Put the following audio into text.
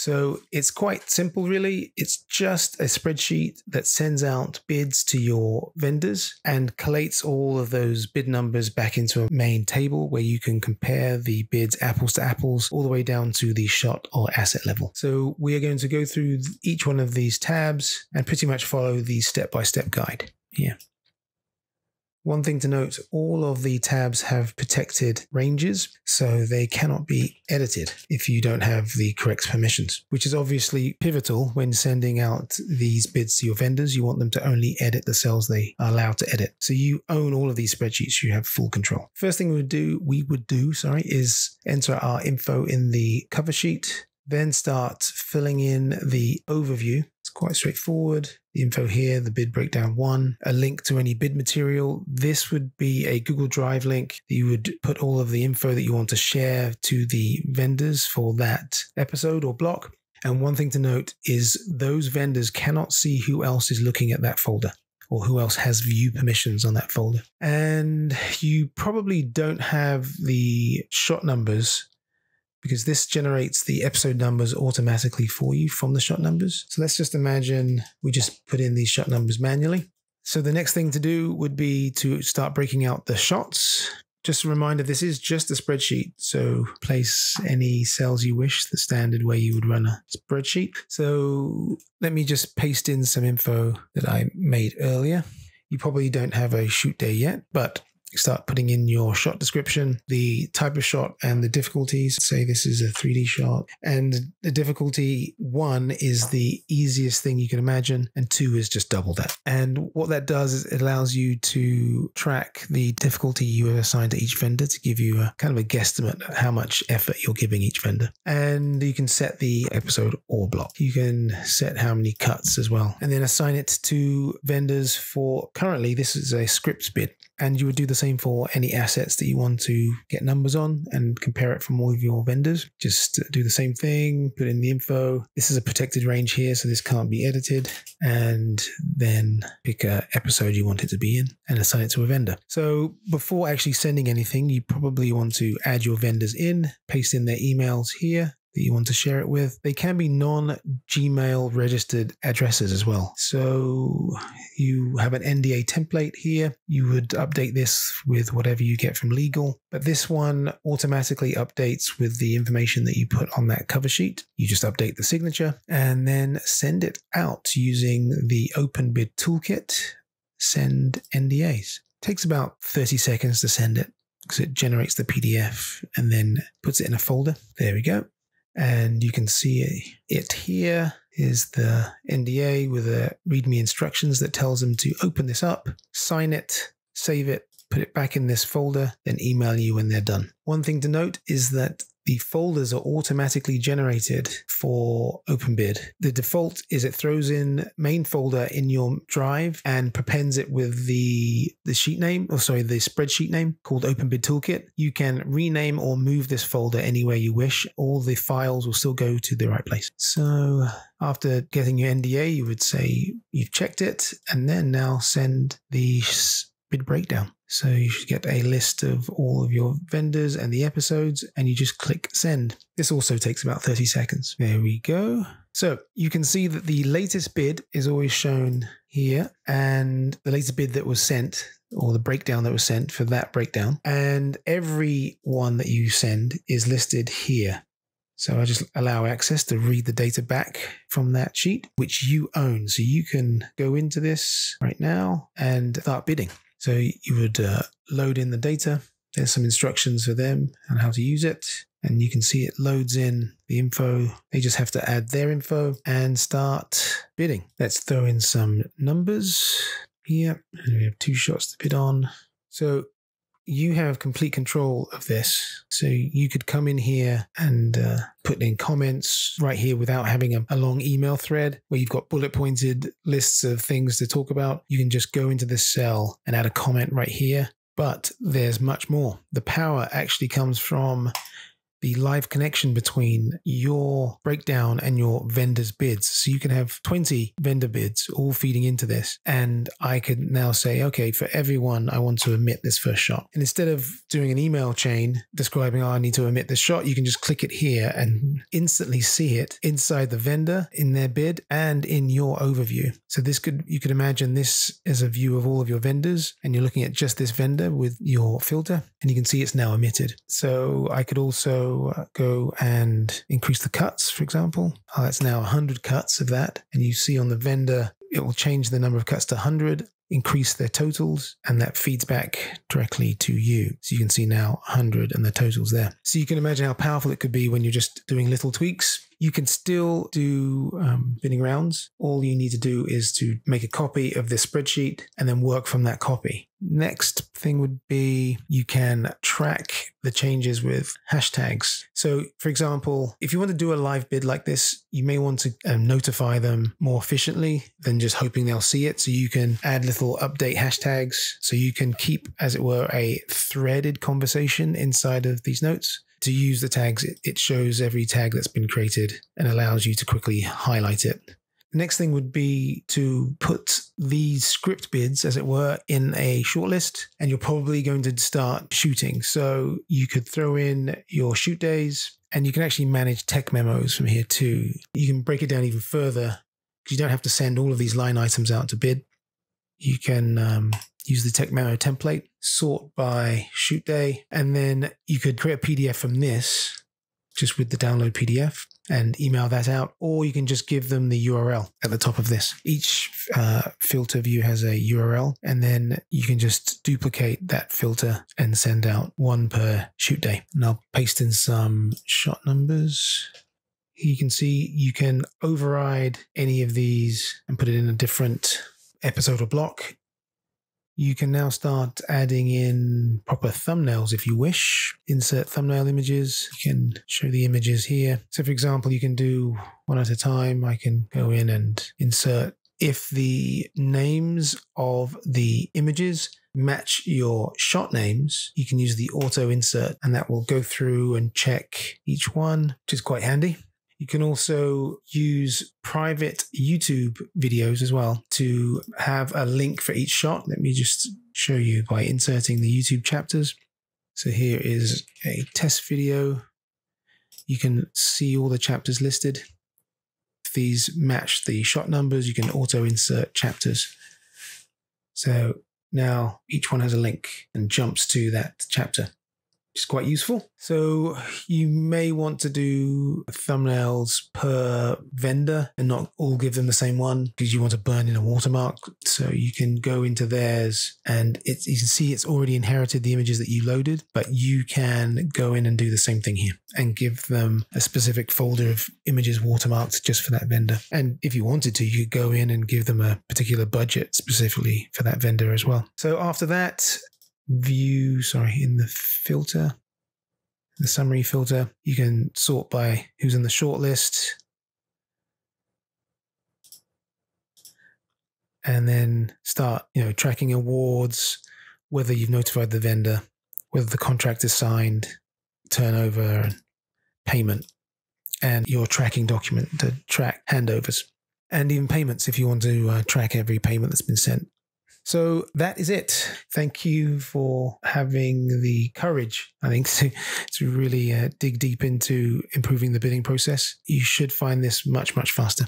So it's quite simple, really. It's just a spreadsheet that sends out bids to your vendors and collates all of those bid numbers back into a main table where you can compare the bids apples to apples all the way down to the shot or asset level. So we are going to go through each one of these tabs and pretty much follow the step-by-step guide here. One thing to note, all of the tabs have protected ranges, so they cannot be edited if you don't have the correct permissions, which is obviously pivotal when sending out these bids to your vendors. You want them to only edit the cells they are allowed to edit. So you own all of these spreadsheets, you have full control. First thing we would do is enter our info in the cover sheet, then start filling in the overview. It's quite straightforward. The info here, the bid breakdown 1, a link to any bid material. This would be a Google Drive link. You would put all of the info that you want to share to the vendors for that episode or block. And one thing to note is those vendors cannot see who else is looking at that folder or who else has view permissions on that folder. And you probably don't have the shot numbers because this generates the episode numbers automatically for you from the shot numbers. So let's just imagine we just put in these shot numbers manually. So the next thing to do would be to start breaking out the shots. Just a reminder, this is just a spreadsheet. So place any cells you wish, the standard way you would run a spreadsheet. So let me just paste in some info that I made earlier. You probably don't have a shoot day yet, but start putting in your shot description, the type of shot and the difficulties. Say this is a 3D shot and the difficulty 1 is the easiest thing you can imagine and 2 is just double that. And what that does is it allows you to track the difficulty you have assigned to each vendor to give you a kind of a guesstimate at how much effort you're giving each vendor. And you can set the episode or block. You can set how many cuts as well and then assign it to vendors for currently this is a scripts bid. And you would do the same for any assets that you want to get numbers on and compare it from all of your vendors. Just do the same thing, put in the info. This is a protected range here, so this can't be edited. And then pick an episode you want it to be in and assign it to a vendor. So before actually sending anything, you probably want to add your vendors in, paste in their emails here that you want to share it with. They can be non-Gmail registered addresses as well. So you have an NDA template here. You would update this with whatever you get from legal, but this one automatically updates with the information that you put on that cover sheet. You just update the signature and then send it out using the OpenBID toolkit, send NDAs. Takes about 30 seconds to send it because it generates the PDF and then puts it in a folder. There we go. And you can see it here is the NDA with the README instructions that tells them to open this up, sign it, save it, put it back in this folder, then email you when they're done. One thing to note is that the folders are automatically generated for OpenBID. The default is it throws in main folder in your drive and prepends it with the sheet name, the spreadsheet name called OpenBID Toolkit. You can rename or move this folder anywhere you wish. All the files will still go to the right place. So after getting your NDA, you would say you've checked it and then now send the bid breakdown. So you should get a list of all of your vendors and the episodes and you just click send. This also takes about 30 seconds. There we go. So you can see that the latest bid is always shown here and the latest bid that was sent or the breakdown that was sent for that breakdown. And every one that you send is listed here. So I just allow access to read the data back from that sheet, which you own. So you can go into this right now and start bidding. So you would load in the data. There's some instructions for them on how to use it. And you can see it loads in the info. They just have to add their info and start bidding. Let's throw in some numbers here. And we have 2 shots to bid on. So you have complete control of this. So you could come in here and put in comments right here without having a long email thread where you've got bullet pointed lists of things to talk about. You can just go into this cell and add a comment right here. But there's much more. The power actually comes from the live connection between your breakdown and your vendor's bids. So you can have 20 vendor bids all feeding into this. And I could now say, okay, for everyone, I want to omit this first shot. And instead of doing an email chain describing, I need to omit this shot, you can just click it here and instantly see it inside the vendor, in their bid, and in your overview. So you could imagine this as a view of all of your vendors, and you're looking at just this vendor with your filter, and you can see it's now omitted. So I could also go and increase the cuts, for example. That's now 100 cuts of that. And you see on the vendor, it will change the number of cuts to 100, increase their totals, and that feeds back directly to you. So you can see now 100 and the totals there. So you can imagine how powerful it could be when you're just doing little tweaks. You can still do bidding rounds. All you need to do is to make a copy of this spreadsheet and then work from that copy. Next thing would be you can track the changes with hashtags. So for example, if you want to do a live bid like this, you may want to notify them more efficiently than just hoping they'll see it. So you can add little update hashtags. So you can keep, as it were, a threaded conversation inside of these notes. To use the tags, it shows every tag that's been created and allows you to quickly highlight it. The next thing would be to put these script bids, as it were, in a shortlist, and you're probably going to start shooting. So you could throw in your shoot days, and you can actually manage tech memos from here too. You can break it down even further because you don't have to send all of these line items out to bid. You can use the tech memo template, sort by shoot day, and then you could create a PDF from this just with the download PDF and email that out, or you can just give them the URL at the top of this. Each filter view has a URL, and then you can just duplicate that filter and send out one per shoot day. And I'll paste in some shot numbers. You can see you can override any of these and put it in a different episode or block. You can now start adding in proper thumbnails if you wish. Insert thumbnail images. You can show the images here. So for example, you can do one at a time. I can go in and insert. If the names of the images match your shot names, you can use the auto insert, and that will go through and check each one, which is quite handy. You can also use private YouTube videos as well to have a link for each shot. Let me just show you by inserting the YouTube chapters. So here is a test video. You can see all the chapters listed. If these match the shot numbers, you can auto insert chapters. So now each one has a link and jumps to that chapter, which is quite useful. So you may want to do thumbnails per vendor and not all give them the same one because you want to burn in a watermark. So you can go into theirs and you can see it's already inherited the images that you loaded, but you can go in and do the same thing here and give them a specific folder of images watermarked just for that vendor. And if you wanted to, you could go in and give them a particular budget specifically for that vendor as well. So after that, in the filter, the summary filter, you can sort by who's in the shortlist, and then start, tracking awards, whether you've notified the vendor, whether the contract is signed, turnover, and payment, and your tracking document to track handovers, and even payments if you want to track every payment that's been sent. So that is it. Thank you for having the courage, I think, to really dig deep into improving the bidding process. You should find this much, much faster.